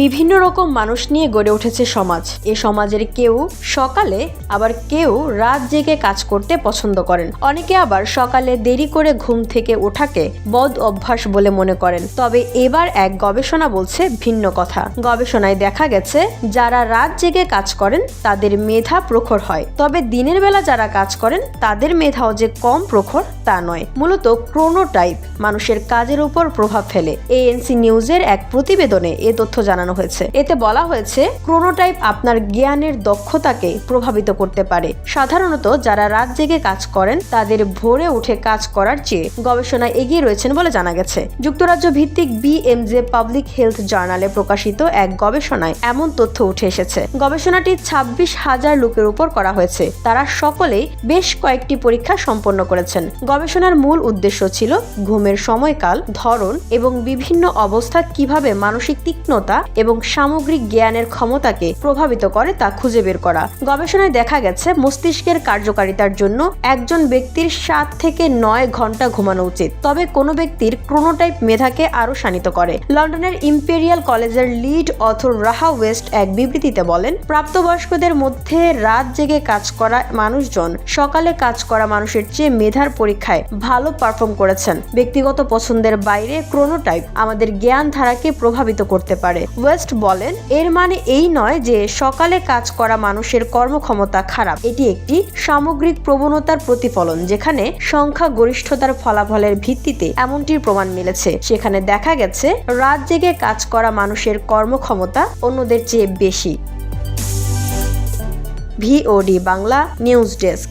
বিভিন্ন রকম মানুষ নিয়ে গড়ে উঠেছে সমাজ। এ সমাজের কেউ সকালে আবার কেউ রাত জেগে কাজ করতে পছন্দ করেন। অনেকে আবার সকালে দেরি করে ঘুম থেকে ওঠাকে বদ অভ্যাস বলে মনে করেন। তবে এবার এক গবেষণা বলছে ভিন্ন কথা। গবেষণায় দেখা গেছে যারা রাত জেগে কাজ করেন তাদের মেধা প্রখর হয়, তবে দিনের বেলা যারা কাজ করেন তাদের মেধাও যে কম প্রখর তা নয়। মূলত ক্রোনোটাইপ মানুষের কাজের উপর প্রভাব ফেলে। এএনসি নিউজের এক প্রতিবেদনে এ তথ্য জানানো হয়েছে। এতে বলা হয়েছে ক্রোনোটাইপ আপনার জ্ঞানের দক্ষতাকে প্রভাবিত করতে পারে। সাধারণত যারা রাত জেগে কাজ করেন তাদের ভোরে উঠে কাজ করার চেয়ে গবেষণায় এগিয়ে রয়েছেন বলে জানা গেছে। যুক্তরাজ্য ভিত্তিক বিএমজে পাবলিক হেলথ জার্নালে প্রকাশিত এক গবেষণায় এমন তথ্য উঠে এসেছে। গবেষণাটি 26,000 লোকের উপর করা হয়েছে। তারা সকলেই বেশ কয়েকটি পরীক্ষা সম্পন্ন করেছেন। গবেষণার মূল উদ্দেশ্য ছিল ঘুমের সময়কাল, ধরন এবং বিভিন্ন অবস্থা কিভাবে মানসিক তীক্ষ্ণতা এবং সামগ্রিক জ্ঞানের ক্ষমতাকে প্রভাবিত করে তা খুঁজে বের করা। গবেষণায় দেখা গেছে মস্তিষ্কের কার্যকারিতার জন্য একজন ব্যক্তির 7 থেকে 9 ঘন্টা ঘুমানো উচিত। তবে কোনো ব্যক্তির ক্রোনোটাইপ মেধাকে আরো শানিত করে। লন্ডনের ইম্পেরিয়াল কলেজের লিড অথর রাহা ওয়েস্ট এক বিবৃতিতে বলেন, প্রাপ্তবয়স্কদের মধ্যে রাত জেগে কাজ করা মানুষজন সকালে কাজ করা মানুষের চেয়ে মেধার পরীক্ষায় ভালো পারফর্ম করেছেন। ব্যক্তিগত পছন্দের বাইরে ক্রোনোটাইপ আমাদের জ্ঞান ধারাকে প্রভাবিত করতে পারে। ওয়েস্ট বলেন, এর মানে এই নয় যে সকালে কাজ করা মানুষের কর্মক্ষমতা খারাপ। এটি একটি সামগ্রিক প্রবণতার প্রতিফলন, যেখানে সংখ্যা গরিষ্ঠতার ফলাফলের ভিত্তিতে এমনটির প্রমাণ মিলেছে। সেখানে দেখা গেছে রাত জেগে কাজ করা মানুষের কর্মক্ষমতা অন্যদের চেয়ে বেশি। VOD Bangla news desk.